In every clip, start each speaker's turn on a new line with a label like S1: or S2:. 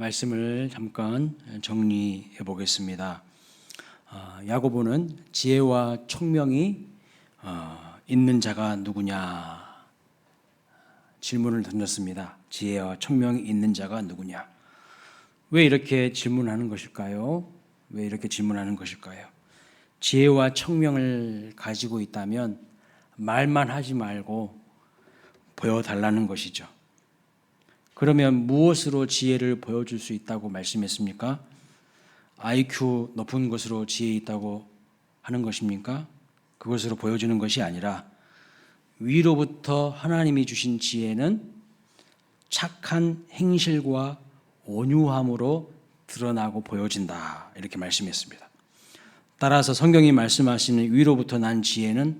S1: 말씀을 잠깐 정리해 보겠습니다. 야고보는 지혜와 총명이 있는 자가 누구냐 질문을 던졌습니다. 지혜와 총명이 있는 자가 누구냐? 왜 이렇게 질문하는 것일까요? 왜 이렇게 질문하는 것일까요? 지혜와 총명을 가지고 있다면 말만 하지 말고 보여달라는 것이죠. 그러면 무엇으로 지혜를 보여줄 수 있다고 말씀했습니까? IQ 높은 것으로 지혜 있다고 하는 것입니까? 그것으로 보여주는 것이 아니라 위로부터 하나님이 주신 지혜는 착한 행실과 온유함으로 드러나고 보여진다. 이렇게 말씀했습니다. 따라서 성경이 말씀하시는 위로부터 난 지혜는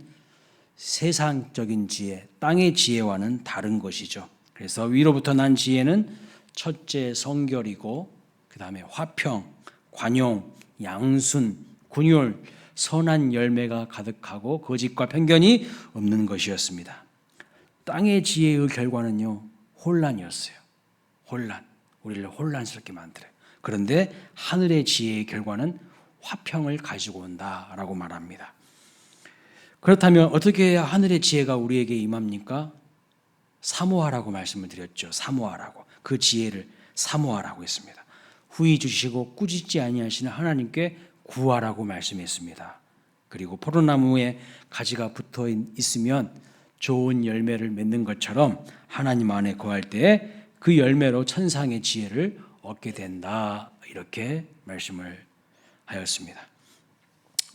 S1: 세상적인 지혜, 땅의 지혜와는 다른 것이죠. 그래서 위로부터 난 지혜는 첫째 성결이고 그 다음에 화평, 관용, 양순, 군율, 선한 열매가 가득하고 거짓과 편견이 없는 것이었습니다. 땅의 지혜의 결과는요, 혼란이었어요. 혼란, 우리를 혼란스럽게 만들어요. 그런데 하늘의 지혜의 결과는 화평을 가지고 온다라고 말합니다. 그렇다면 어떻게 해야 하늘의 지혜가 우리에게 임합니까? 사모하라고 말씀을 드렸죠. 사모하라고. 그 지혜를 사모하라고 했습니다. 후히 주시고 꾸짖지 아니하시는 하나님께 구하라고 말씀했습니다. 그리고 포도나무에 가지가 붙어 있으면 좋은 열매를 맺는 것처럼 하나님 안에 거할 때 그 열매로 천상의 지혜를 얻게 된다. 이렇게 말씀을 하였습니다.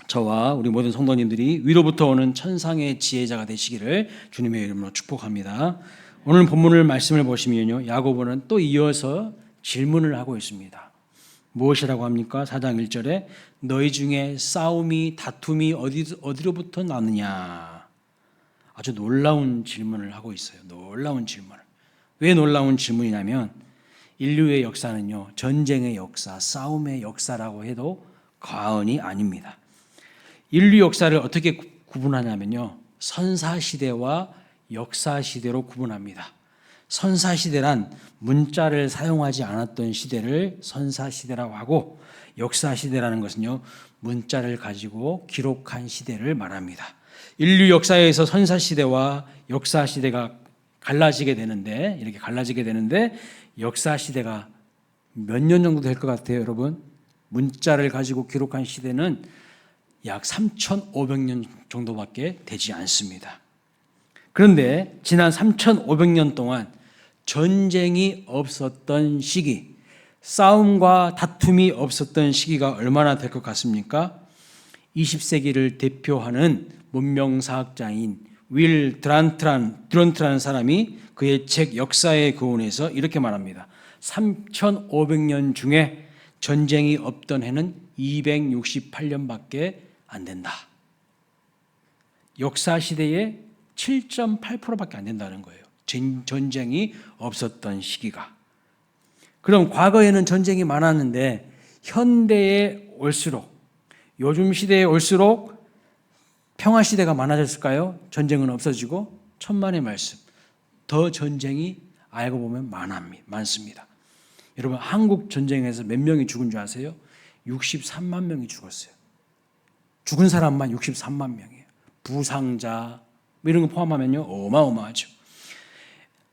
S1: 저와 우리 모든 성도님들이 위로부터 오는 천상의 지혜자가 되시기를 주님의 이름으로 축복합니다. 오늘 본문을 말씀을 보시면요, 야고보는 또 이어서 질문을 하고 있습니다. 무엇이라고 합니까? 4장 1절에 너희 중에 싸움이 다툼이 어디로부터 나느냐? 아주 놀라운 질문을 하고 있어요. 놀라운 질문을. 왜 놀라운 질문이냐면 인류의 역사는요, 전쟁의 역사, 싸움의 역사라고 해도 과언이 아닙니다. 인류 역사를 어떻게 구분하냐면요, 선사시대와 역사시대로 구분합니다. 선사시대란 문자를 사용하지 않았던 시대를 선사시대라고 하고, 역사시대라는 것은요, 문자를 가지고 기록한 시대를 말합니다. 인류 역사에서 선사시대와 역사시대가 갈라지게 되는데, 이렇게 갈라지게 되는데, 역사시대가 몇 년 정도 될 것 같아요, 여러분? 문자를 가지고 기록한 시대는 약 3,500년 정도밖에 되지 않습니다. 그런데 지난 3,500년 동안 전쟁이 없었던 시기, 싸움과 다툼이 없었던 시기가 얼마나 될 것 같습니까? 20세기를 대표하는 문명사학자인 윌 드런트라는 사람이 그의 책 역사의 교훈에서 이렇게 말합니다. 3,500년 중에 전쟁이 없던 해는 268년밖에 안 된다. 역사시대에 7.8%밖에 안 된다는 거예요. 전쟁이 없었던 시기가. 그럼 과거에는 전쟁이 많았는데 현대에 올수록, 요즘 시대에 올수록 평화시대가 많아졌을까요? 전쟁은 없어지고 천만의 말씀. 더 전쟁이 알고 보면 많습니다. 여러분, 한국 전쟁에서 몇 명이 죽은 줄 아세요? 63만 명이 죽었어요. 죽은 사람만 63만 명이에요. 부상자 이런 거 포함하면요, 어마어마하죠.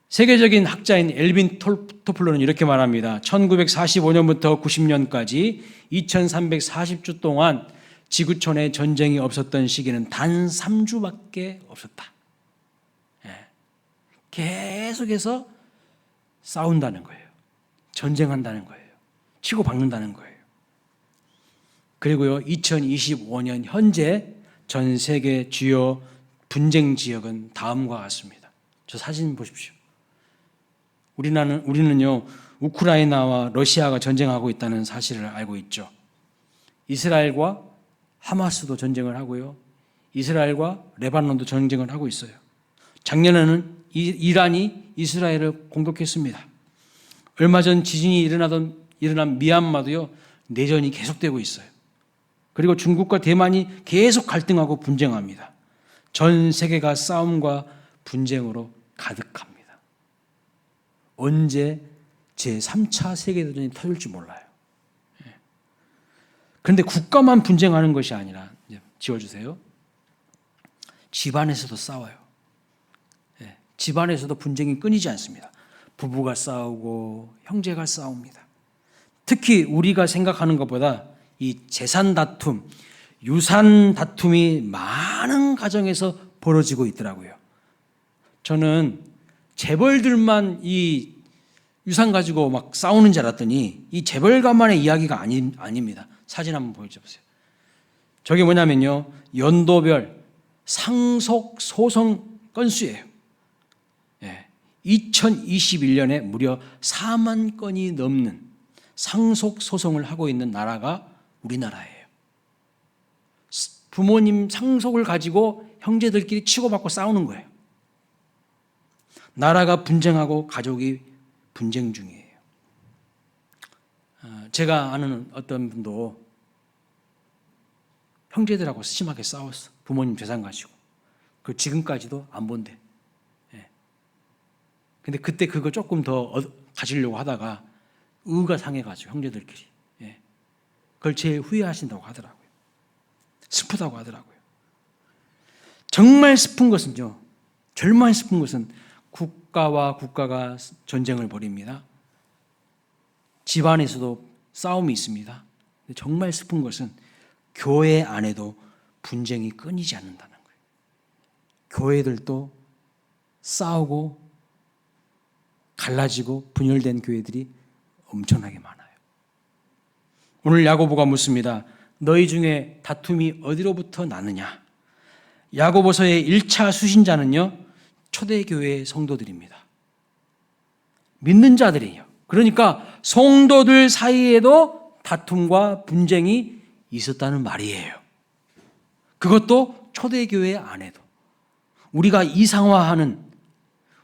S1: 세계적인 학자인 엘빈 토플러는 이렇게 말합니다. 1945년부터 90년까지 2340주 동안 지구촌에 전쟁이 없었던 시기는 단 3주밖에 없었다. 계속해서 싸운다는 거예요. 전쟁한다는 거예요. 치고받는다는 거예요. 그리고요, 2025년 현재 전 세계 주요 분쟁 지역은 다음과 같습니다. 저 사진 보십시오. 우리는요, 우크라이나와 러시아가 전쟁하고 있다는 사실을 알고 있죠. 이스라엘과 하마스도 전쟁을 하고요, 이스라엘과 레바논도 전쟁을 하고 있어요. 작년에는 이란이 이스라엘을 공격했습니다. 얼마 전 지진이 일어난 미얀마도요, 내전이 계속되고 있어요. 그리고 중국과 대만이 계속 갈등하고 분쟁합니다. 전 세계가 싸움과 분쟁으로 가득합니다. 언제 제3차 세계대전이 터질 줄 몰라요. 그런데 국가만 분쟁하는 것이 아니라, 지워주세요. 집안에서도 싸워요. 집안에서도 분쟁이 끊이지 않습니다. 부부가 싸우고 형제가 싸웁니다. 특히 우리가 생각하는 것보다 이 재산 다툼, 유산 다툼이 많은 가정에서 벌어지고 있더라고요. 저는 재벌들만 이 유산 가지고 막 싸우는 줄 알았더니 이 재벌가만의 이야기가 아닙니다. 사진 한번 보여주세요. 저게 뭐냐면요, 연도별 상속 소송 건수예요. 2021년에 무려 4만 건이 넘는 상속 소송을 하고 있는 나라가 우리나라예요. 부모님 상속을 가지고 형제들끼리 치고받고 싸우는 거예요. 나라가 분쟁하고 가족이 분쟁 중이에요. 제가 아는 어떤 분도 형제들하고 심하게 싸웠어. 부모님 재산 가지고. 그 지금까지도 안 본대. 근데 그때 그거 조금 더 가지려고 하다가 의가 상해가지고 형제들끼리. 그걸 제일 후회하신다고 하더라고요. 슬프다고 하더라고요. 정말 슬픈 것은요, 정말 슬픈 것은 국가와 국가가 전쟁을 벌입니다. 집안에서도 싸움이 있습니다. 근데 정말 슬픈 것은 교회 안에도 분쟁이 끊이지 않는다는 거예요. 교회들도 싸우고 갈라지고 분열된 교회들이 엄청나게 많아요. 오늘 야고보가 묻습니다. 너희 중에 다툼이 어디로부터 나느냐? 야고보서의 1차 수신자는요, 초대교회 성도들입니다. 믿는 자들이에요. 그러니까 성도들 사이에도 다툼과 분쟁이 있었다는 말이에요. 그것도 초대교회 안에도. 우리가 이상화하는,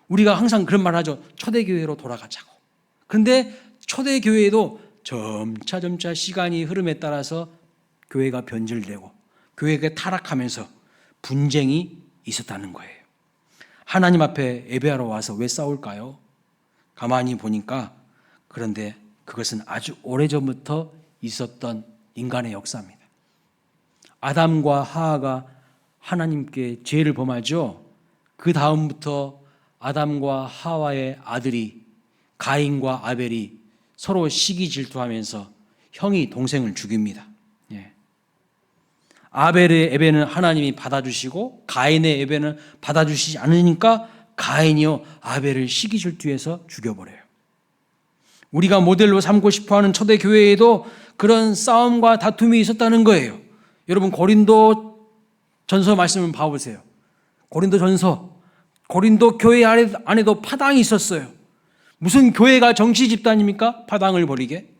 S1: 우리가 항상 그런 말 하죠. 초대교회로 돌아가자고. 그런데 초대교회도 점차 시간이 흐름에 따라서 교회가 변질되고 교회가 타락하면서 분쟁이 있었다는 거예요. 하나님 앞에 예배하러 와서 왜 싸울까요? 가만히 보니까, 그런데 그것은 아주 오래전부터 있었던 인간의 역사입니다. 아담과 하와가 하나님께 죄를 범하죠. 그 다음부터 아담과 하와의 아들이 가인과 아벨이 서로 시기 질투하면서 형이 동생을 죽입니다. 아벨의 예배는 하나님이 받아주시고 가인의 예배는 받아주시지 않으니까 가인이요 아벨을 시기 질투해서 죽여버려요. 우리가 모델로 삼고 싶어하는 초대교회에도 그런 싸움과 다툼이 있었다는 거예요. 여러분 고린도 전서 말씀을 봐보세요. 고린도 교회 안에도 파당이 있었어요. 무슨 교회가 정치 집단입니까? 파당을 벌이게.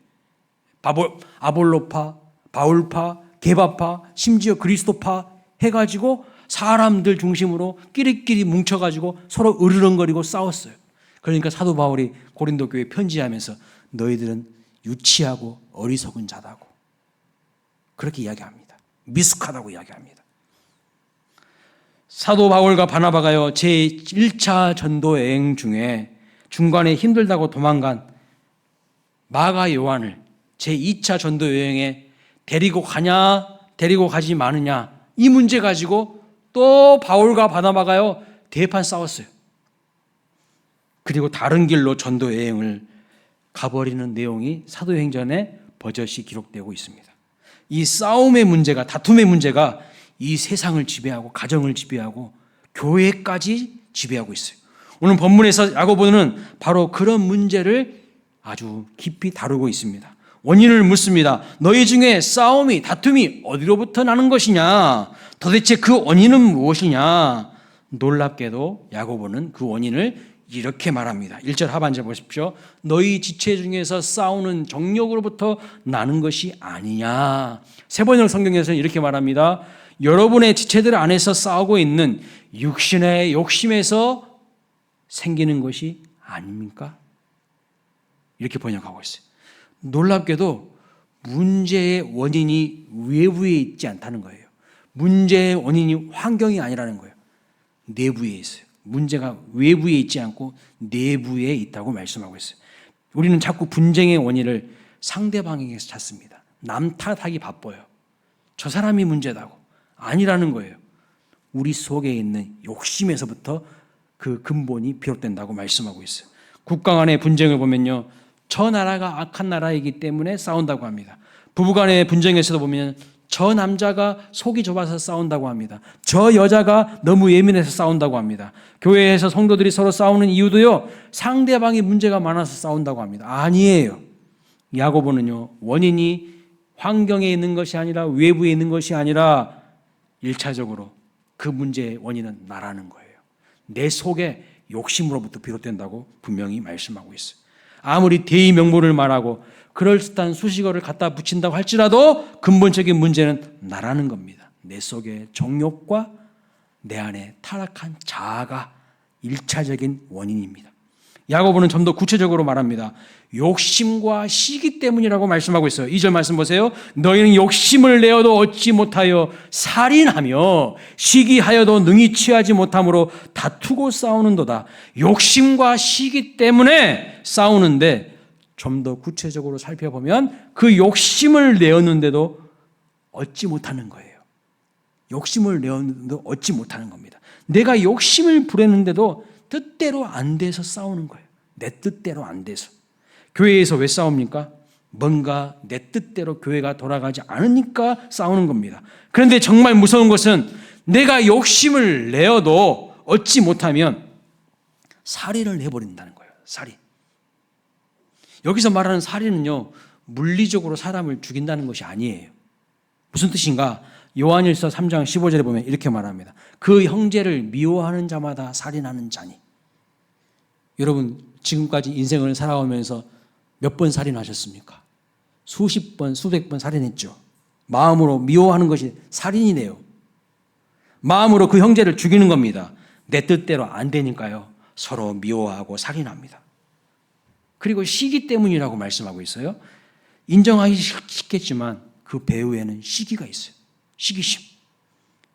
S1: 아볼로파, 바울파, 게바파, 심지어 그리스도파 해가지고 사람들 중심으로 끼리끼리 뭉쳐가지고 서로 으르렁거리고 싸웠어요. 그러니까 사도 바울이 고린도 교회에 편지하면서 너희들은 유치하고 어리석은 자다고 그렇게 이야기합니다. 미숙하다고 이야기합니다. 사도 바울과 바나바가요, 제1차 전도 여행 중에 중간에 힘들다고 도망간 마가 요한을 제2차 전도 여행에 데리고 가냐, 데리고 가지 마느냐, 이 문제 가지고 또 바울과 바나바가요, 대판 싸웠어요. 그리고 다른 길로 전도 여행을 가버리는 내용이 사도행전에 버젓이 기록되고 있습니다. 이 싸움의 문제가, 다툼의 문제가 이 세상을 지배하고 가정을 지배하고 교회까지 지배하고 있어요. 오늘 본문에서 야고보는 바로 그런 문제를 아주 깊이 다루고 있습니다. 원인을 묻습니다. 너희 중에 싸움이, 다툼이 어디로부터 나는 것이냐? 도대체 그 원인은 무엇이냐? 놀랍게도 야고보는 그 원인을 이렇게 말합니다. 1절 하반절 보십시오. 너희 지체 중에서 싸우는 정욕으로부터 나는 것이 아니냐? 세번역 성경에서는 이렇게 말합니다. 여러분의 지체들 안에서 싸우고 있는 육신의 욕심에서 생기는 것이 아닙니까? 이렇게 번역하고 있어요. 놀랍게도 문제의 원인이 외부에 있지 않다는 거예요. 문제의 원인이 환경이 아니라는 거예요. 내부에 있어요. 문제가 외부에 있지 않고 내부에 있다고 말씀하고 있어요. 우리는 자꾸 분쟁의 원인을 상대방에게서 찾습니다. 남 탓하기 바빠요. 저 사람이 문제다고. 아니라는 거예요. 우리 속에 있는 욕심에서부터 그 근본이 비롯된다고 말씀하고 있어요. 국가 간의 분쟁을 보면요, 저 나라가 악한 나라이기 때문에 싸운다고 합니다. 부부 간의 분쟁에서도 보면 저 남자가 속이 좁아서 싸운다고 합니다. 저 여자가 너무 예민해서 싸운다고 합니다. 교회에서 성도들이 서로 싸우는 이유도요, 상대방이 문제가 많아서 싸운다고 합니다. 아니에요. 야고보는요, 원인이 환경에 있는 것이 아니라 외부에 있는 것이 아니라 1차적으로 그 문제의 원인은 나라는 거예요. 내 속에 욕심으로부터 비롯된다고 분명히 말씀하고 있어요. 아무리 대의 명분을 말하고 그럴듯한 수식어를 갖다 붙인다고 할지라도 근본적인 문제는 나라는 겁니다. 내 속에 정욕과 내 안에 타락한 자아가 1차적인 원인입니다. 야고보는 좀 더 구체적으로 말합니다. 욕심과 시기 때문이라고 말씀하고 있어요. 2절 말씀 보세요. 너희는 욕심을 내어도 얻지 못하여 살인하며 시기하여도 능히 취하지 못함으로 다투고 싸우는도다. 욕심과 시기 때문에 싸우는데 좀 더 구체적으로 살펴보면 그 욕심을 내었는데도 얻지 못하는 거예요. 욕심을 내었는데도 얻지 못하는 겁니다. 내가 욕심을 부렸는데도 뜻대로 안 돼서 싸우는 거예요. 내 뜻대로 안 돼서. 교회에서 왜 싸웁니까? 뭔가 내 뜻대로 교회가 돌아가지 않으니까 싸우는 겁니다. 그런데 정말 무서운 것은 내가 욕심을 내어도 얻지 못하면 살인을 해버린다는 거예요. 살인. 여기서 말하는 살인은요, 물리적으로 사람을 죽인다는 것이 아니에요. 무슨 뜻인가? 요한일서 3장 15절에 보면 이렇게 말합니다. 그 형제를 미워하는 자마다 살인하는 자니. 여러분, 지금까지 인생을 살아오면서 몇 번 살인하셨습니까? 수십 번, 수백 번 살인했죠. 마음으로 미워하는 것이 살인이네요. 마음으로 그 형제를 죽이는 겁니다. 내 뜻대로 안 되니까요, 서로 미워하고 살인합니다. 그리고 시기 때문이라고 말씀하고 있어요. 인정하기 쉽겠지만 그 배후에는 시기가 있어요. 시기심.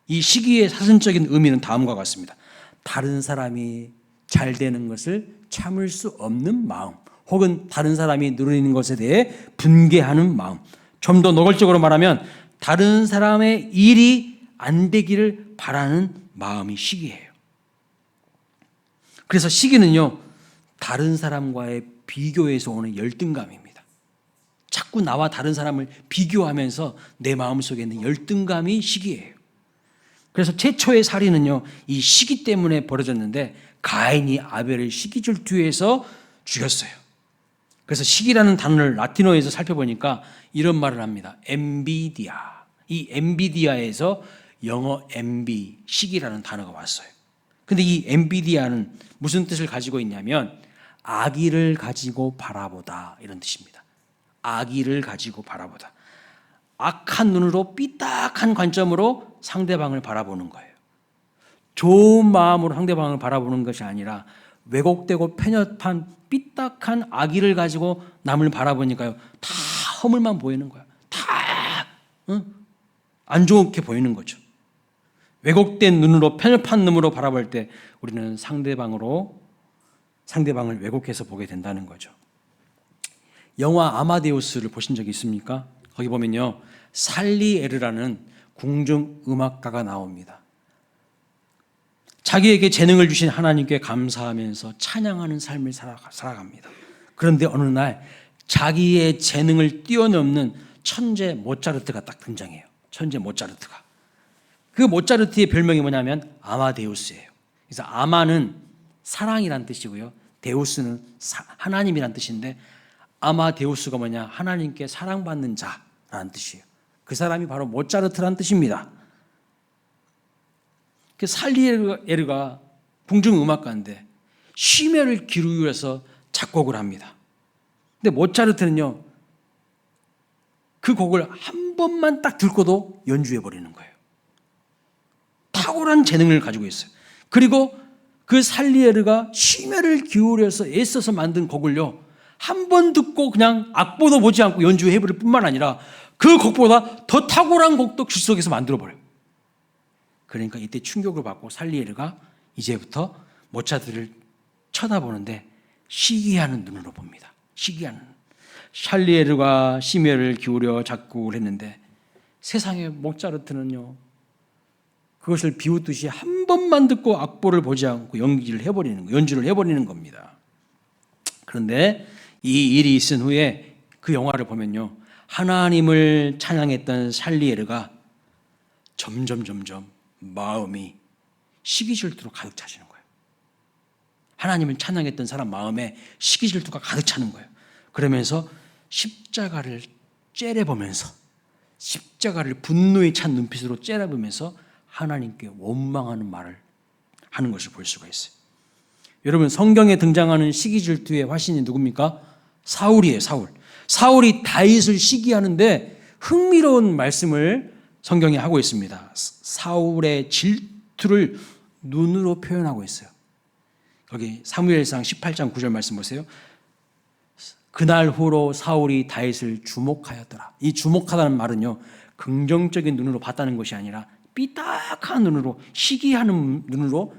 S1: 이 시기의 사전적인 의미는 다음과 같습니다. 다른 사람이 잘 되는 것을 참을 수 없는 마음, 혹은 다른 사람이 누리는 것에 대해 분개하는 마음. 좀 더 노골적으로 말하면 다른 사람의 일이 안 되기를 바라는 마음이 시기예요. 그래서 시기는요, 다른 사람과의 비교에서 오는 열등감입니다. 자꾸 나와 다른 사람을 비교하면서 내 마음속에 있는 열등감이 시기예요. 그래서 최초의 살인은요, 이 시기 때문에 벌어졌는데 가인이 아벨을 시기 질투해서 죽였어요. 그래서 시기라는 단어를 라틴어에서 살펴보니까 이런 말을 합니다. 엔비디아. 이 엔비디아에서 영어 엔비, 시기라는 단어가 왔어요. 근데 이 엔비디아는 무슨 뜻을 가지고 있냐면 악의를 가지고 바라보다, 이런 뜻입니다. 악의를 가지고 바라보다. 악한 눈으로 삐딱한 관점으로 상대방을 바라보는 거예요. 좋은 마음으로 상대방을 바라보는 것이 아니라 왜곡되고 편협한 삐딱한 악의를 가지고 남을 바라보니까요, 다 허물만 보이는 거야. 다 안 좋게 보이는 거죠. 왜곡된 눈으로, 편협한 눈으로 바라볼 때 우리는 상대방을 왜곡해서 보게 된다는 거죠. 영화 아마데우스를 보신 적이 있습니까? 거기 보면요, 살리에르라는 궁중음악가가 나옵니다. 자기에게 재능을 주신 하나님께 감사하면서 찬양하는 삶을 살아갑니다. 그런데 어느 날 자기의 재능을 뛰어넘는 천재 모차르트가 딱 등장해요. 천재 모차르트가. 그 모차르트의 별명이 뭐냐면 아마데우스예요. 그래서 아마는 사랑이란 뜻이고요, 데우스는 하나님이란 뜻인데, 아마데우스가 뭐냐? 하나님께 사랑받는 자라는 뜻이에요. 그 사람이 바로 모차르트란 뜻입니다. 그 살리에르가 궁중음악가인데 심혈을 기울여서 작곡을 합니다. 근데 모차르트는요, 그 곡을 한 번만 딱 듣고도 연주해 버리는 거예요. 탁월한 재능을 가지고 있어요. 그리고 그 살리에르가 심혈을 기울여서 애써서 만든 곡을요, 한 번 듣고 그냥 악보도 보지 않고 연주해 버릴 뿐만 아니라 그 곡보다 더 탁월한 곡도 글 속에서 만들어 버려요. 그러니까 이때 충격을 받고 살리에르가 이제부터 모차르트를 쳐다보는데 시기하는 눈으로 봅니다. 시기하는. 샬리에르가 심혈을 기울여 작곡을 했는데 세상의 모차르트는요, 그것을 비웃듯이 한 번만 듣고 악보를 보지 않고 연주를 해버리는 겁니다. 그런데 이 일이 있은 후에 그 영화를 보면요, 하나님을 찬양했던 샬리에르가 점점 마음이 시기질투로 가득 차지는 거예요. 하나님을 찬양했던 사람 마음에 시기질투가 가득 차는 거예요. 그러면서 십자가를 째려보면서, 십자가를 분노에 찬 눈빛으로 째려보면서 하나님께 원망하는 말을 하는 것을 볼 수가 있어요. 여러분, 성경에 등장하는 시기질투의 화신이 누굽니까? 사울이에요. 사울이 다윗을 시기하는데 흥미로운 말씀을 성경이 하고 있습니다. 사울의 질투를 눈으로 표현하고 있어요. 거기 사무엘상 18장 9절 말씀 보세요. 그날 후로 사울이 다윗을 주목하였더라. 이 주목하다는 말은요, 긍정적인 눈으로 봤다는 것이 아니라 삐딱한 눈으로, 시기하는 눈으로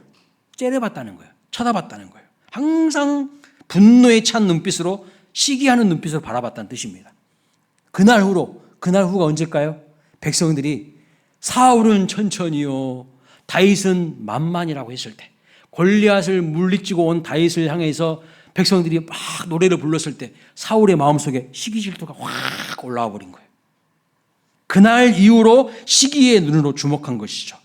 S1: 째려봤다는 거예요. 쳐다봤다는 거예요. 항상 분노에 찬 눈빛으로, 시기하는 눈빛으로 바라봤다는 뜻입니다. 그날 후가 언제일까요? 백성들이 사울은 천천히요, 다윗은 만만이라고 했을 때, 골리앗을 물리치고 온 다윗을 향해서 백성들이 막 노래를 불렀을 때 사울의 마음속에 시기질투가 확 올라와 버린 거예요. 그날 이후로 시기의 눈으로 주목한 것이죠.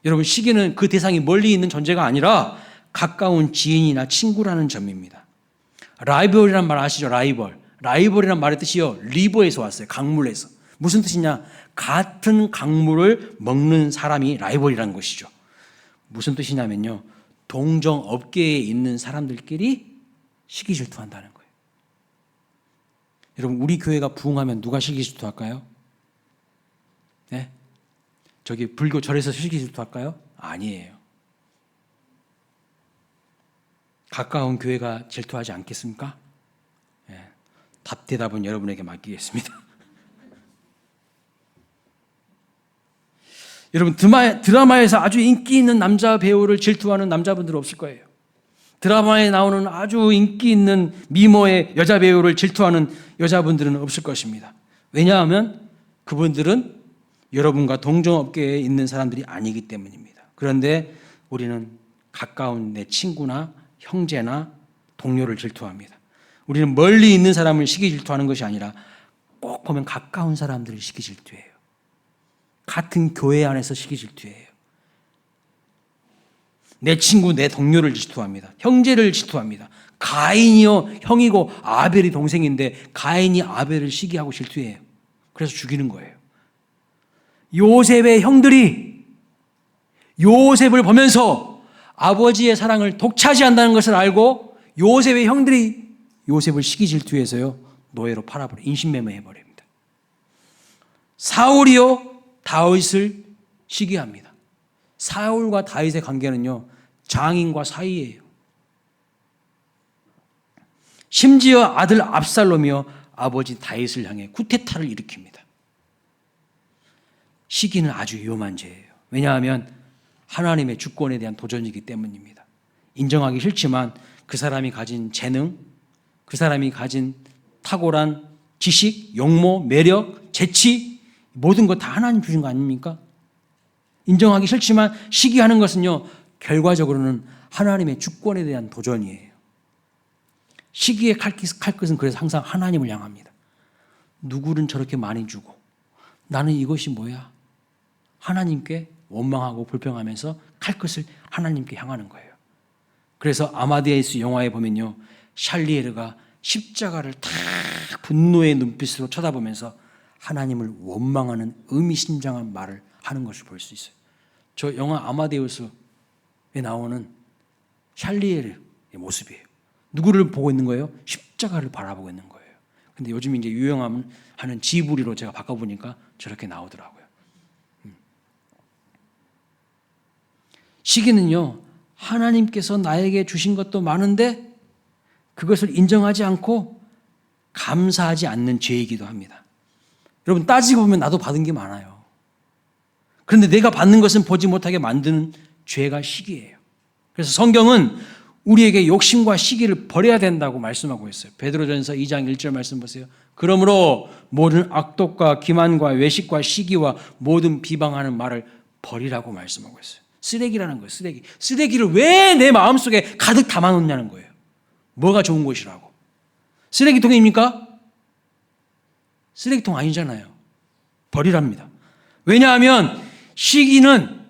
S1: 여러분, 시기는 그 대상이 멀리 있는 존재가 아니라 가까운 지인이나 친구라는 점입니다. 라이벌이란 말 아시죠? 라이벌이란 말의 뜻이요, 리버에서 왔어요. 강물에서. 무슨 뜻이냐? 같은 강물을 먹는 사람이 라이벌이라는 것이죠. 무슨 뜻이냐면요, 동정 업계에 있는 사람들끼리 시기질투한다는 거예요. 여러분, 우리 교회가 부흥하면 누가 시기질투할까요? 네? 저기 불교 절에서 시기질투할까요? 아니에요. 가까운 교회가 질투하지 않겠습니까? 네. 대답은 여러분에게 맡기겠습니다. 여러분, 드라마에서 아주 인기 있는 남자 배우를 질투하는 남자분들 없을 거예요. 드라마에 나오는 아주 인기 있는 미모의 여자 배우를 질투하는 여자분들은 없을 것입니다. 왜냐하면 그분들은 여러분과 동종업계에 있는 사람들이 아니기 때문입니다. 그런데 우리는 가까운 내 친구나 형제나 동료를 질투합니다. 우리는 멀리 있는 사람을 시기 질투하는 것이 아니라 꼭 보면 가까운 사람들을 시기 질투해요. 같은 교회 안에서 시기 질투해요. 내 친구, 내 동료를 질투합니다. 형제를 질투합니다. 가인이요, 형이고 아벨이 동생인데 가인이 아벨을 시기하고 질투해요. 그래서 죽이는 거예요. 요셉의 형들이 요셉을 보면서 아버지의 사랑을 독차지한다는 것을 알고 요셉의 형들이 요셉을 시기 질투해서요, 노예로 팔아버려, 인신매매해버립니다. 사울이요, 다윗을 시기합니다. 사울과 다윗의 관계는요, 장인과 사이예요. 심지어 아들 압살롬이요, 아버지 다윗을 향해 쿠데타를 일으킵니다. 시기는 아주 위험한 죄예요. 왜냐하면 하나님의 주권에 대한 도전이기 때문입니다. 인정하기 싫지만 그 사람이 가진 재능, 그 사람이 가진 탁월한 지식, 용모, 매력, 재치, 모든 것 다 하나님 주신 거 아닙니까? 인정하기 싫지만 시기하는 것은요, 결과적으로는 하나님의 주권에 대한 도전이에요. 시기의 칼끝은 그래서 항상 하나님을 향합니다. 누구는 저렇게 많이 주고 나는 이것이 뭐야? 하나님께 원망하고 불평하면서 칼끝을 하나님께 향하는 거예요. 그래서 아마데우스 영화에 보면요, 샬리에르가 십자가를 탁 분노의 눈빛으로 쳐다보면서 하나님을 원망하는 의미심장한 말을 하는 것을 볼 수 있어요. 저 영화 아마데우스에 나오는 샬리에르의 모습이에요. 누구를 보고 있는 거예요? 십자가를 바라보고 있는 거예요. 근데 요즘 이제 유행하는 지브리로 제가 바꿔보니까 저렇게 나오더라고요. 시기는요, 하나님께서 나에게 주신 것도 많은데 그것을 인정하지 않고 감사하지 않는 죄이기도 합니다. 여러분, 따지고 보면 나도 받은 게 많아요. 그런데 내가 받는 것은 보지 못하게 만드는 죄가 시기예요. 그래서 성경은 우리에게 욕심과 시기를 버려야 된다고 말씀하고 있어요. 베드로전서 2장 1절 말씀 보세요. 그러므로 모든 악독과 기만과 외식과 시기와 모든 비방하는 말을 버리라고 말씀하고 있어요. 쓰레기라는 거예요. 쓰레기. 쓰레기를 왜 내 마음속에 가득 담아놓냐는 거예요. 뭐가 좋은 것이라고. 쓰레기통입니까? 쓰레기통 아니잖아요. 버리랍니다. 왜냐하면 시기는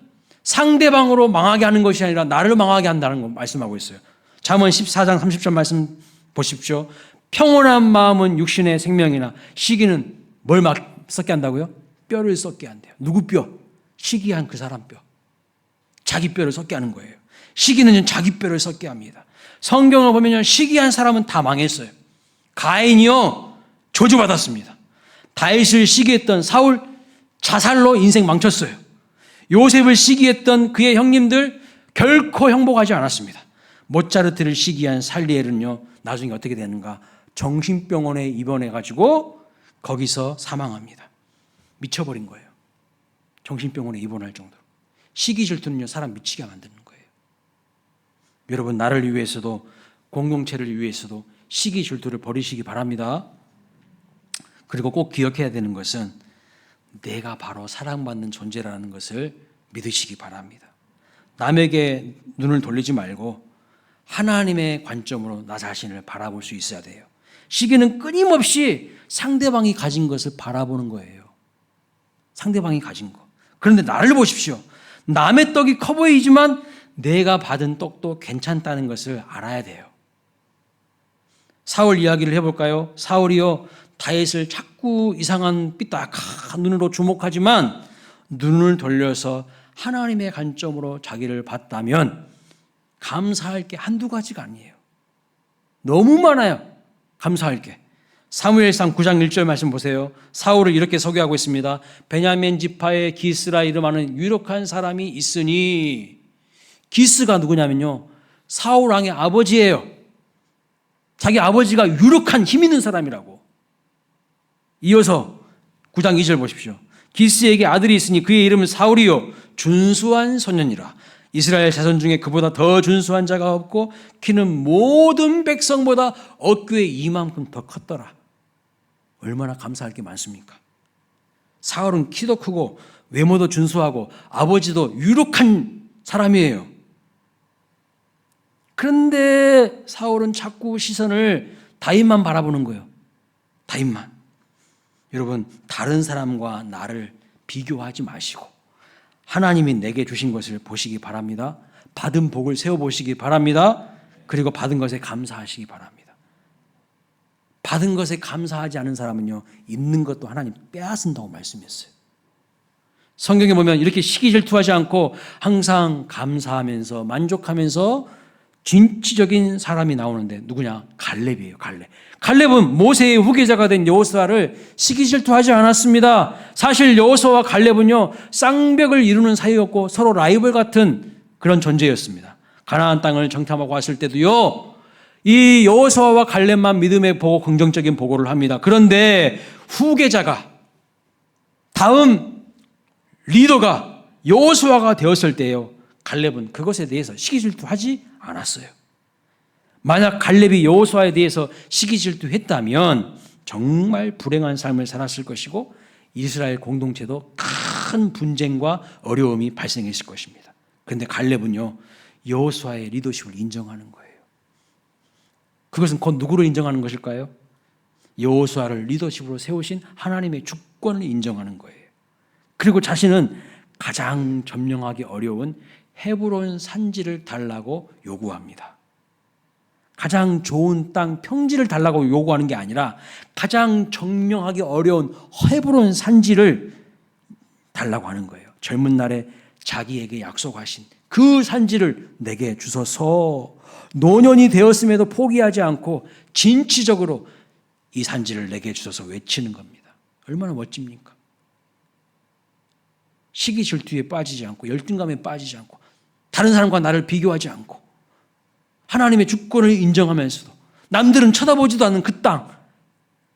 S1: 상대방으로 망하게 하는 것이 아니라 나를 망하게 한다는 거 말씀하고 있어요. 잠언 14장 30절 말씀 보십시오. 평온한 마음은 육신의 생명이나 시기는 뭘 썩게 한다고요? 뼈를 썩게 한대요. 누구 뼈? 시기한 그 사람 뼈. 자기 뼈를 썩게 하는 거예요. 시기는 자기 뼈를 썩게 합니다. 성경을 보면 시기한 사람은 다 망했어요. 가인이요 저주받았습니다. 다윗을 시기했던 사울 자살로 인생 망쳤어요. 요셉을 시기했던 그의 형님들 결코 형복하지 않았습니다. 모차르트를 시기한 살리엘은요 나중에 어떻게 되는가? 정신병원에 입원해가지고 거기서 사망합니다. 미쳐버린 거예요. 정신병원에 입원할 정도로. 시기 질투는요 사람 미치게 만드는 거예요. 여러분 나를 위해서도 공동체를 위해서도 시기 질투를 버리시기 바랍니다. 그리고 꼭 기억해야 되는 것은 내가 바로 사랑받는 존재라는 것을 믿으시기 바랍니다. 남에게 눈을 돌리지 말고 하나님의 관점으로 나 자신을 바라볼 수 있어야 돼요. 시기는 끊임없이 상대방이 가진 것을 바라보는 거예요. 상대방이 가진 거. 그런데 나를 보십시오. 남의 떡이 커 보이지만 내가 받은 떡도 괜찮다는 것을 알아야 돼요. 사울 이야기를 해볼까요? 사울이요 다윗을 자꾸 이상한 삐딱한 눈으로 주목하지만 눈을 돌려서 하나님의 관점으로 자기를 봤다면 감사할 게 한두 가지가 아니에요. 너무 많아요. 감사할 게. 사무엘상 9장 1절 말씀 보세요. 사울을 이렇게 소개하고 있습니다. 베냐민 지파의 기스라 이름하는 유력한 사람이 있으니, 기스가 누구냐면요 사울 왕의 아버지예요. 자기 아버지가 유력한 힘 있는 사람이라고. 이어서 9장 2절 보십시오. 기스에게 아들이 있으니 그의 이름은 사울이요 준수한 소년이라. 이스라엘 자손 중에 그보다 더 준수한 자가 없고 키는 모든 백성보다 어깨에 이만큼 더 컸더라. 얼마나 감사할 게 많습니까? 사울은 키도 크고 외모도 준수하고 아버지도 유력한 사람이에요. 그런데 사울은 자꾸 시선을 다윗만 바라보는 거예요. 다윗만. 여러분 다른 사람과 나를 비교하지 마시고 하나님이 내게 주신 것을 보시기 바랍니다. 받은 복을 세워보시기 바랍니다. 그리고 받은 것에 감사하시기 바랍니다. 받은 것에 감사하지 않은 사람은요 있는 것도 하나님 빼앗은다고 말씀했어요. 성경에 보면 이렇게 시기 질투하지 않고 항상 감사하면서 만족하면서 진취적인 사람이 나오는데 누구냐? 갈렙이에요. 갈렙은 모세의 후계자가 된 여호수아를 시기 질투하지 않았습니다. 사실 여호수아와 갈렙은요 쌍벽을 이루는 사이였고 서로 라이벌 같은 그런 존재였습니다. 가나안 땅을 정탐하고 왔을 때도요 이 여호수아와 갈렙만 믿음의 보고 긍정적인 보고를 합니다. 그런데 후계자가 다음 리더가 여호수아가 되었을 때요 갈렙은 그것에 대해서 시기 질투하지 않았어요. 만약 갈렙이 여호수아에 대해서 시기 질투했다면 정말 불행한 삶을 살았을 것이고 이스라엘 공동체도 큰 분쟁과 어려움이 발생했을 것입니다. 그런데 갈렙은요 여호수아의 리더십을 인정하는 거예요. 그것은 곧 누구를 인정하는 것일까요? 여호수아를 리더십으로 세우신 하나님의 주권을 인정하는 거예요. 그리고 자신은 가장 점령하기 어려운 헤브론 산지를 달라고 요구합니다. 가장 좋은 땅 평지를 달라고 요구하는 게 아니라 가장 점령하기 어려운 헤브론 산지를 달라고 하는 거예요. 젊은 날에 자기에게 약속하신 그 산지를 내게 주소서. 노년이 되었음에도 포기하지 않고 진취적으로 이 산지를 내게 주소서 외치는 겁니다. 얼마나 멋집니까? 시기 질투에 빠지지 않고 열등감에 빠지지 않고 다른 사람과 나를 비교하지 않고 하나님의 주권을 인정하면서도 남들은 쳐다보지도 않는 그 땅,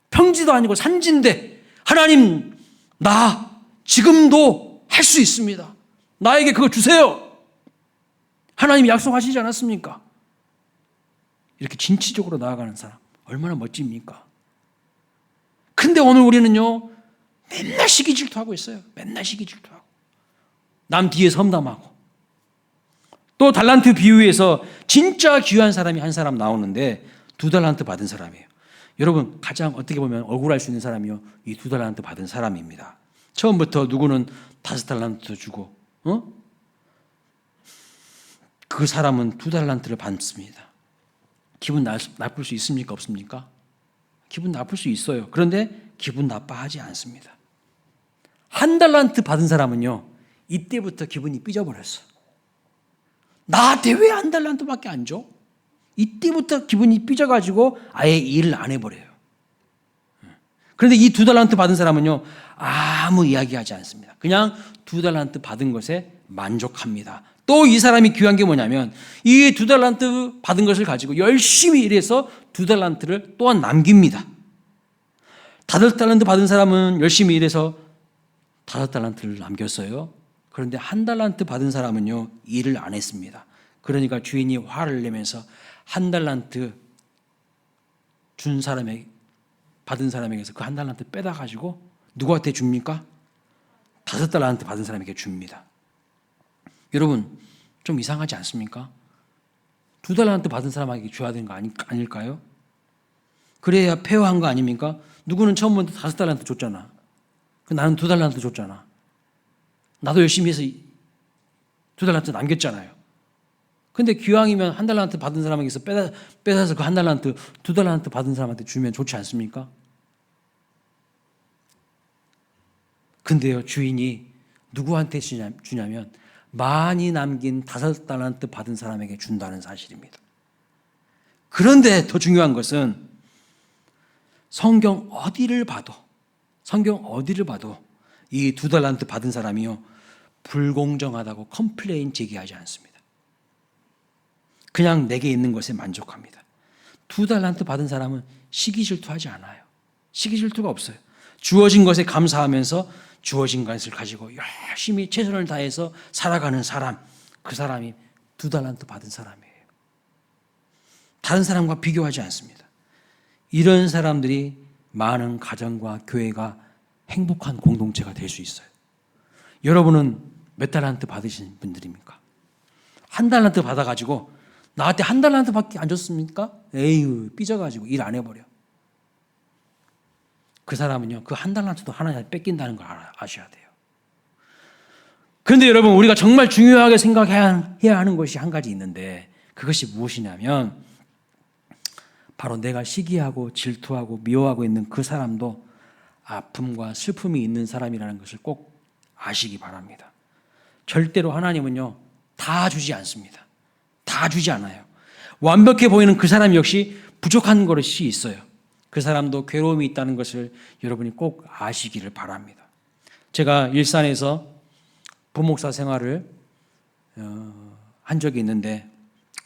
S1: 평지도 아니고 산지인데 하나님 나 지금도 할 수 있습니다. 나에게 그거 주세요. 하나님이 약속하시지 않았습니까? 이렇게 진취적으로 나아가는 사람 얼마나 멋집니까? 근데 오늘 우리는요, 맨날 시기 질투하고 있어요. 맨날 시기 질투하고. 남 뒤에서 험담하고. 또 달란트 비유에서 진짜 귀한 사람이 한 사람 나오는데 2달란트 받은 사람이에요. 여러분, 가장 어떻게 보면 억울할 수 있는 사람이요, 이 2달란트 받은 사람입니다. 처음부터 누구는 5달란트 주고, 그 사람은 2달란트를 받습니다. 기분 나쁠 수 있습니까? 없습니까? 기분 나쁠 수 있어요. 그런데 기분 나빠하지 않습니다. 1달란트 받은 사람은요, 이때부터 기분이 삐져버렸어. 나한테 왜 1달란트밖에 안 줘? 이때부터 기분이 삐져가지고 아예 일을 안 해버려요. 그런데 이 2달란트 받은 사람은요, 아무 이야기하지 않습니다. 그냥 2달란트 받은 것에 만족합니다. 또 이 사람이 귀한 게 뭐냐면, 이 2달란트 받은 것을 가지고 열심히 일해서 2달란트를 또한 남깁니다. 5달란트 받은 사람은 열심히 일해서 5달란트를 남겼어요. 그런데 1달란트 받은 사람은요, 일을 안 했습니다. 그러니까 주인이 화를 내면서 1달란트 준 사람에게, 받은 사람에게서 그 1달란트 빼다 가지고 누구한테 줍니까? 5달란트 받은 사람에게 줍니다. 여러분, 좀 이상하지 않습니까? 2달란트 받은 사람에게 줘야 되는 거 아닐까요? 그래야 페어한 거 아닙니까? 누구는 처음부터 5달란트 줬잖아. 나는 2달란트 줬잖아. 나도 열심히 해서 2달란트 남겼잖아요. 근데 기왕이면 1달란트 받은 사람에게서 빼서 그 1달란트, 2달란트 받은 사람한테 주면 좋지 않습니까? 근데요, 주인이 누구한테 주냐면 많이 남긴 5달란트 받은 사람에게 준다는 사실입니다. 그런데 더 중요한 것은 성경 어디를 봐도 이 2달란트 받은 사람이요, 불공정하다고 컴플레인 제기하지 않습니다. 그냥 내게 있는 것에 만족합니다. 2달란트 받은 사람은 시기 질투하지 않아요. 시기 질투가 없어요. 주어진 것에 감사하면서 주어진 것을 가지고 열심히 최선을 다해서 살아가는 사람, 그 사람이 2달란트 받은 사람이에요. 다른 사람과 비교하지 않습니다. 이런 사람들이 많은 가정과 교회가 행복한 공동체가 될 수 있어요. 여러분은 몇 달란트 받으신 분들입니까? 1달란트 받아가지고 나한테 1달란트밖에 안 줬습니까? 에휴, 삐져가지고 일 안 해버려. 그 사람은요, 그 1달란트도 하나님 뺏긴다는 걸 아셔야 돼요. 그런데 여러분, 우리가 정말 중요하게 생각해야 하는 것이 한 가지 있는데, 그것이 무엇이냐면 바로 내가 시기하고 질투하고 미워하고 있는 그 사람도 아픔과 슬픔이 있는 사람이라는 것을 꼭 아시기 바랍니다. 절대로 하나님은요, 다 주지 않습니다. 다 주지 않아요. 완벽해 보이는 그 사람 역시 부족한 것이 있어요. 그 사람도 괴로움이 있다는 것을 여러분이 꼭 아시기를 바랍니다. 제가 일산에서 부목사 생활을 한 적이 있는데,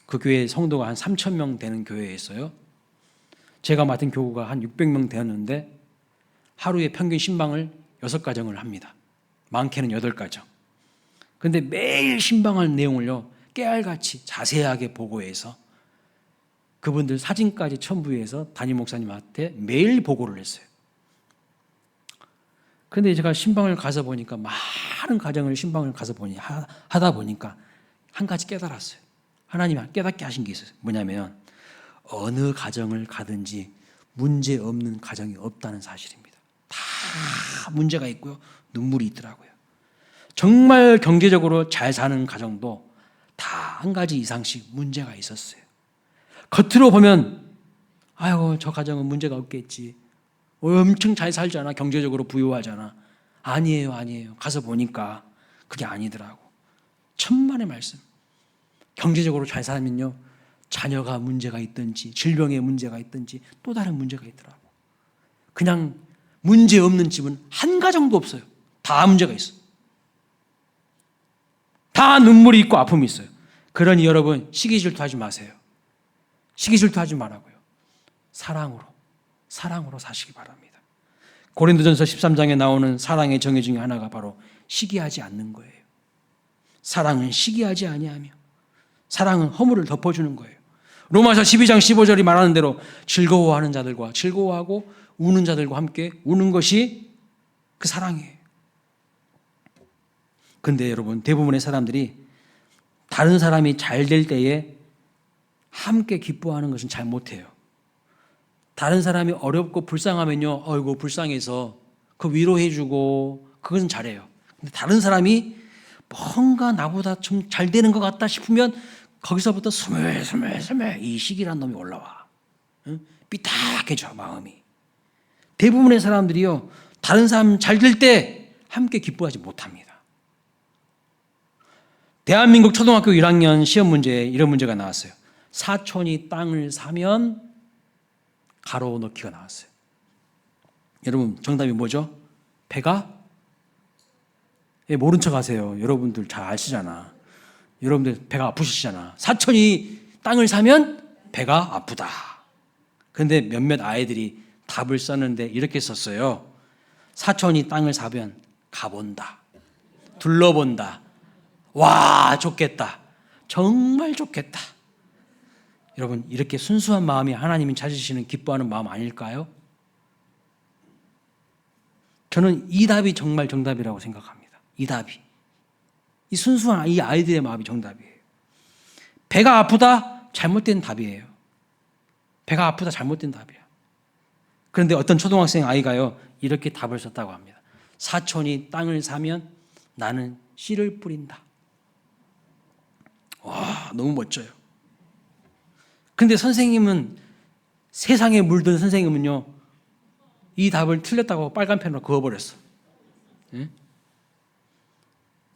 S1: 그 교회 성도가 한 3,000명 되는 교회였어요. 제가 맡은 교구가 한 600명 되었는데 하루에 평균 신방을 6가정을 합니다. 많게는 8가정. 그런데 매일 신방할 내용을요, 깨알같이 자세하게 보고해서 그분들 사진까지 첨부해서 담임 목사님한테 매일 보고를 했어요. 그런데 제가 신방을 가서 보니까, 많은 가정을 신방을 가서 하다 보니까 한 가지 깨달았어요. 하나님이 깨닫게 하신 게 있어요. 뭐냐면 어느 가정을 가든지 문제 없는 가정이 없다는 사실입니다. 다 문제가 있고요, 눈물이 있더라고요. 정말 경제적으로 잘 사는 가정도 다 한 가지 이상씩 문제가 있었어요. 겉으로 보면 아이고, 저 가정은 문제가 없겠지, 엄청 잘 살잖아, 경제적으로 부유하잖아. 아니에요. 가서 보니까 그게 아니더라고. 천만의 말씀. 경제적으로 잘 살면요, 자녀가 문제가 있든지 질병에 문제가 있든지 또 다른 문제가 있더라고. 그냥 문제 없는 집은 한 가정도 없어요. 다 문제가 있어요. 다 눈물이 있고 아픔이 있어요. 그러니 여러분, 시기 질투하지 마세요. 시기 질투하지 말라고요. 사랑으로 사시기 바랍니다. 고린도전서 13장에 나오는 사랑의 정의 중에 하나가 바로 시기하지 않는 거예요. 사랑은 시기하지 아니하며, 사랑은 허물을 덮어주는 거예요. 로마서 12장 15절이 말하는 대로 즐거워하는 자들과 즐거워하고 우는 자들과 함께 우는 것이 그 사랑이에요. 근데 여러분, 대부분의 사람들이 다른 사람이 잘 될 때에 함께 기뻐하는 것은 잘 못해요. 다른 사람이 어렵고 불쌍하면요, 어이구 불쌍해서 그 위로해주고 그것은 잘해요. 근데 다른 사람이 뭔가 나보다 좀 잘 되는 것 같다 싶으면 거기서부터 스물스물 이 시기란 놈이 올라와. 응? 삐딱해져 마음이. 대부분의 사람들이요, 다른 사람 잘 될 때 함께 기뻐하지 못합니다. 대한민국 초등학교 1학년 시험 문제에 이런 문제가 나왔어요. 사촌이 땅을 사면 가로 넣기가 나왔어요. 여러분, 정답이 뭐죠? 배가? 모른 척 하세요. 여러분들 잘 아시잖아. 여러분들 배가 아프시잖아. 사촌이 땅을 사면 배가 아프다. 그런데 몇몇 아이들이 답을 썼는데 이렇게 썼어요. 사촌이 땅을 사면 가본다. 둘러본다. 와, 좋겠다. 정말 좋겠다. 여러분, 이렇게 순수한 마음이 하나님이 찾으시는 기뻐하는 마음 아닐까요? 저는 이 답이 정말 정답이라고 생각합니다. 이 답이. 이 순수한 이 아이들의 마음이 정답이에요. 배가 아프다? 잘못된 답이에요. 배가 아프다? 잘못된 답이야. 그런데 어떤 초등학생 아이가요, 이렇게 답을 썼다고 합니다. 사촌이 땅을 사면 나는 씨를 뿌린다. 와, 너무 멋져요. 근데 선생님은, 세상에 물든 선생님은요, 이 답을 틀렸다고 빨간 펜으로 그어버렸어. 네?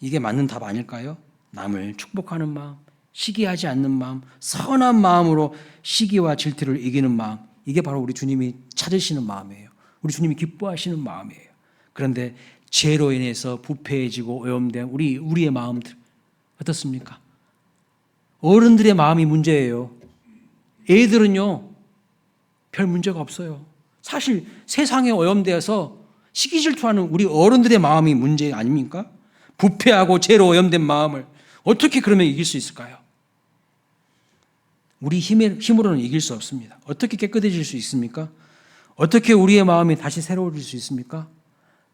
S1: 이게 맞는 답 아닐까요? 남을 축복하는 마음, 시기하지 않는 마음, 선한 마음으로 시기와 질투를 이기는 마음, 이게 바로 우리 주님이 찾으시는 마음이에요. 우리 주님이 기뻐하시는 마음이에요. 그런데 죄로 인해서 부패해지고 오염된 우리의 마음들 어떻습니까? 어른들의 마음이 문제예요. 애들은요, 별 문제가 없어요. 사실 세상에 오염되어서 시기 질투하는 우리 어른들의 마음이 문제 아닙니까? 부패하고 죄로 오염된 마음을 어떻게 그러면 이길 수 있을까요? 우리 힘으로는 이길 수 없습니다. 어떻게 깨끗해질 수 있습니까? 어떻게 우리의 마음이 다시 새로워질 수 있습니까?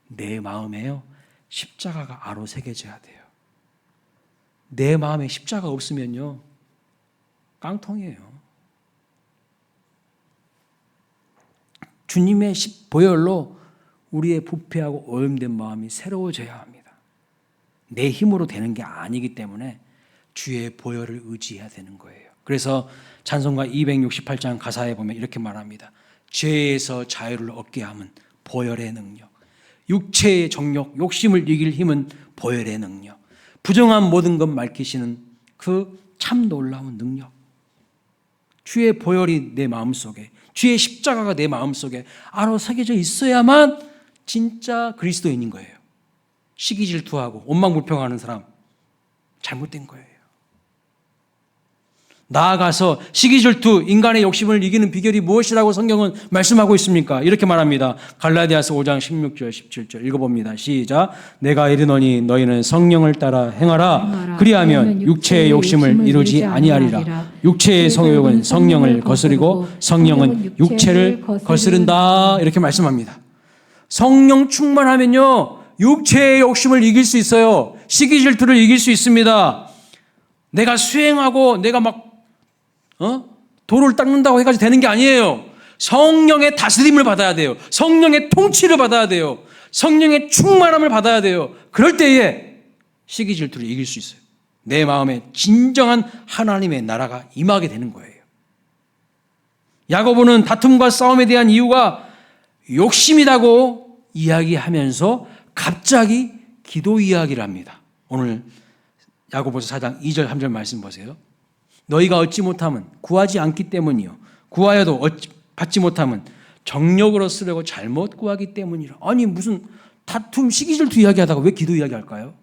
S1: 내 마음에요, 십자가가 아로 새겨져야 돼요. 내 마음에 십자가 없으면요, 깡통이에요. 주님의 보혈로 우리의 부패하고 오염된 마음이 새로워져야 합니다. 내 힘으로 되는 게 아니기 때문에 주의 보혈을 의지해야 되는 거예요. 그래서 찬송가 268장 가사에 보면 이렇게 말합니다. 죄에서 자유를 얻게 함은 보혈의 능력, 육체의 정욕, 욕심을 이길 힘은 보혈의 능력, 부정한 모든 것 밝히시는 그 참 놀라운 능력, 주의 보혈이 내 마음속에, 주의 십자가가 내 마음속에 아로 새겨져 있어야만 진짜 그리스도인인 거예요. 시기 질투하고 원망불평하는 사람 잘못된 거예요. 나아가서 시기 질투, 인간의 욕심을 이기는 비결이 무엇이라고 성경은 말씀하고 있습니까? 이렇게 말합니다. 갈라디아서 5장 16절 17절 읽어봅니다. 시작. 내가 이르노니 너희는 성령을 따라 행하라. 그리하면 육체의 욕심을 이루지 아니하리라. 육체의 성욕은 성령을 거스르고 성령은 육체를 거스른다. 이렇게 말씀합니다. 성령 충만하면요, 육체의 욕심을 이길 수 있어요. 시기 질투를 이길 수 있습니다. 내가 수행하고 내가 막 돌을 닦는다고 해가지고 되는 게 아니에요. 성령의 다스림을 받아야 돼요. 성령의 통치를 받아야 돼요. 성령의 충만함을 받아야 돼요. 그럴 때에 시기 질투를 이길 수 있어요. 내 마음에 진정한 하나님의 나라가 임하게 되는 거예요. 야고보는 다툼과 싸움에 대한 이유가 욕심이라고 이야기하면서 갑자기 기도 이야기를 합니다. 오늘 야고보서 4장 2절 3절 말씀 보세요. 너희가 얻지 못함은 구하지 않기 때문이요, 구하여도 받지 못함은 정욕으로 쓰려고 잘못 구하기 때문이라. 아니, 무슨 다툼 시기 질투 이야기하다가 왜 기도 이야기할까요?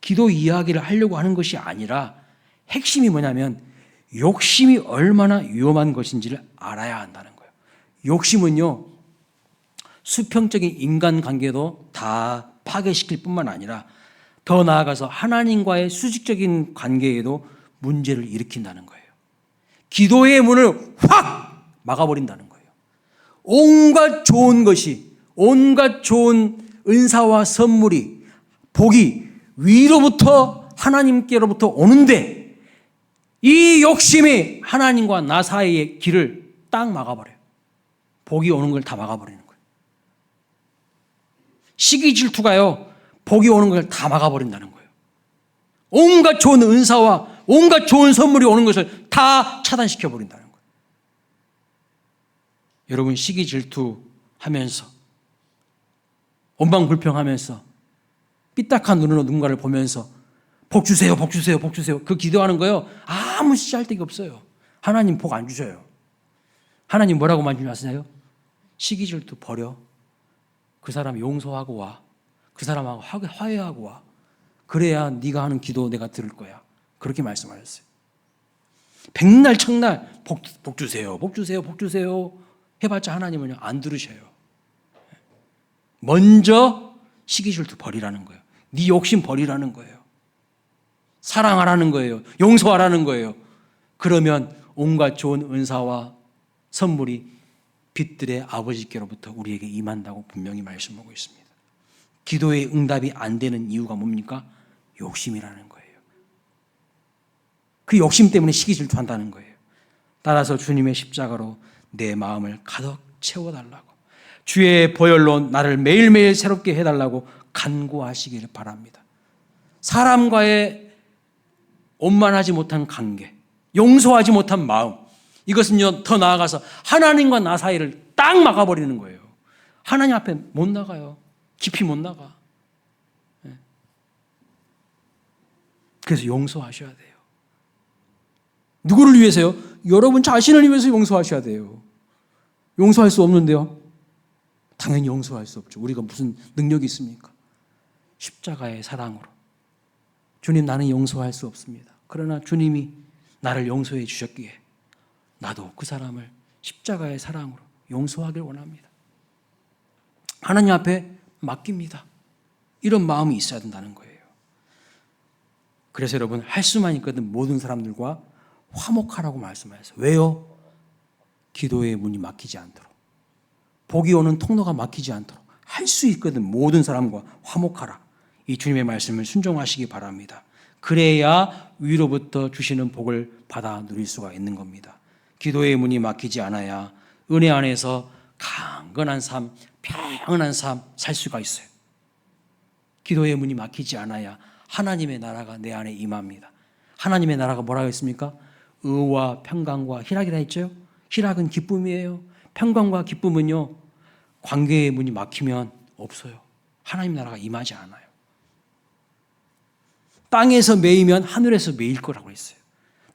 S1: 기도 이야기를 하려고 하는 것이 아니라 핵심이 뭐냐면 욕심이 얼마나 위험한 것인지를 알아야 한다는 거예요. 욕심은요, 수평적인 인간관계도 다 파괴시킬 뿐만 아니라 더 나아가서 하나님과의 수직적인 관계에도 문제를 일으킨다는 거예요. 기도의 문을 확 막아버린다는 거예요. 온갖 좋은 것이, 온갖 좋은 은사와 선물이, 복이 위로부터 하나님께로부터 오는데 이 욕심이 하나님과 나 사이의 길을 딱 막아버려요. 복이 오는 걸 다 막아버리는 거예요. 시기 질투가요, 복이 오는 걸 다 막아버린다는 거예요. 온갖 좋은 은사와 온갖 좋은 선물이 오는 것을 다 차단시켜버린다는 거예요. 여러분, 시기 질투하면서 원망불평하면서 삐딱한 눈으로 누군가를 보면서 복 주세요, 복 주세요, 복 주세요, 그 기도하는 거요, 아무 씨알데기 없어요. 하나님 복 안 주셔요. 하나님 뭐라고 말씀하시나요? 시기 질투 버려. 그 사람 용서하고 와. 그 사람하고 화해하고 와. 그래야 네가 하는 기도 내가 들을 거야. 그렇게 말씀하셨어요. 백날 청날 복 주세요, 복 주세요, 복 주세요 해봤자 하나님은요 안 들으셔요. 먼저 시기 질투 버리라는 거예요. 네 욕심 버리라는 거예요. 사랑하라는 거예요. 용서하라는 거예요. 그러면 온갖 좋은 은사와 선물이 빛들의 아버지께로부터 우리에게 임한다고 분명히 말씀하고 있습니다. 기도의 응답이 안 되는 이유가 뭡니까? 욕심이라는 거예요. 그 욕심 때문에 시기 질투한다는 거예요. 따라서 주님의 십자가로 내 마음을 가득 채워달라고, 주의 보혈로 나를 매일매일 새롭게 해달라고 간구하시기를 바랍니다. 사람과의 원만하지 못한 관계, 용서하지 못한 마음, 이것은요 더 나아가서 하나님과 나 사이를 딱 막아버리는 거예요. 하나님 앞에 못 나가요. 깊이 못 나가. 그래서 용서하셔야 돼요. 누구를 위해서요? 여러분 자신을 위해서 용서하셔야 돼요. 용서할 수 없는데요? 당연히 용서할 수 없죠. 우리가 무슨 능력이 있습니까? 십자가의 사랑으로. 주님, 나는 용서할 수 없습니다. 그러나 주님이 나를 용서해 주셨기에 나도 그 사람을 십자가의 사랑으로 용서하길 원합니다. 하나님 앞에 맡깁니다. 이런 마음이 있어야 된다는 거예요. 그래서 여러분, 할 수만 있거든 모든 사람들과 화목하라고 말씀하셨어요. 왜요? 기도의 문이 막히지 않도록, 복이 오는 통로가 막히지 않도록 할 수 있거든 모든 사람과 화목하라. 이 주님의 말씀을 순종하시기 바랍니다. 그래야 위로부터 주시는 복을 받아 누릴 수가 있는 겁니다. 기도의 문이 막히지 않아야 은혜 안에서 강건한 삶, 평안한 삶 살 수가 있어요. 기도의 문이 막히지 않아야 하나님의 나라가 내 안에 임합니다. 하나님의 나라가 뭐라고 했습니까? 의와 평강과 희락이라 했죠. 희락은 기쁨이에요. 평강과 기쁨은요, 관계의 문이 막히면 없어요. 하나님 나라가 임하지 않아요. 땅에서 매이면 하늘에서 매일 거라고 했어요.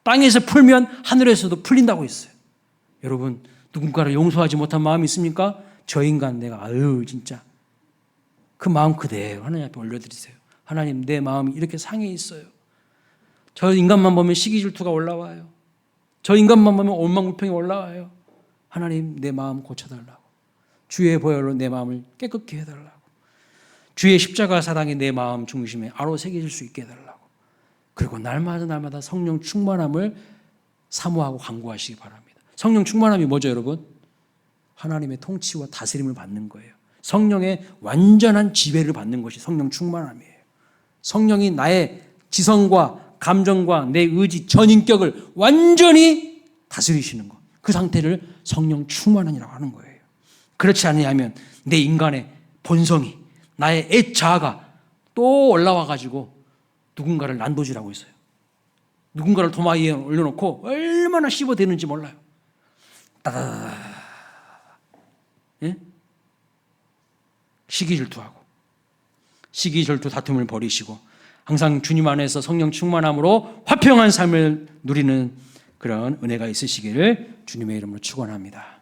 S1: 땅에서 풀면 하늘에서도 풀린다고 했어요. 여러분, 누군가를 용서하지 못한 마음이 있습니까? 저 인간 내가 진짜 그 마음 그대로 하나님 앞에 올려드리세요. 하나님, 내 마음이 이렇게 상해 있어요. 저 인간만 보면 시기 질투가 올라와요. 저 인간만 보면 원망불평이 올라와요. 하나님, 내 마음 고쳐달라고. 주의 보혈로 내 마음을 깨끗게 해달라고. 주의 십자가 사랑이 내 마음 중심에 아로새겨질 수 있게 해달라고. 그리고 날마다 성령 충만함을 사모하고 간구하시기 바랍니다. 성령 충만함이 뭐죠, 여러분? 하나님의 통치와 다스림을 받는 거예요. 성령의 완전한 지배를 받는 것이 성령 충만함이에요. 성령이 나의 지성과 감정과 내 의지, 전 인격을 완전히 다스리시는 것. 그 상태를 성령 충만함이라고 하는 거예요. 그렇지 않으면 내 인간의 본성이, 나의 옛 자아가 또 올라와가지고 누군가를 난도질하고 있어요. 누군가를 도마 위에 올려놓고 얼마나 씹어대는지 몰라요. 따다다다. 예? 시기질투하고, 시기질투 다툼을 버리시고 항상 주님 안에서 성령 충만함으로 화평한 삶을 누리는 그런 은혜가 있으시기를 주님의 이름으로 축원합니다.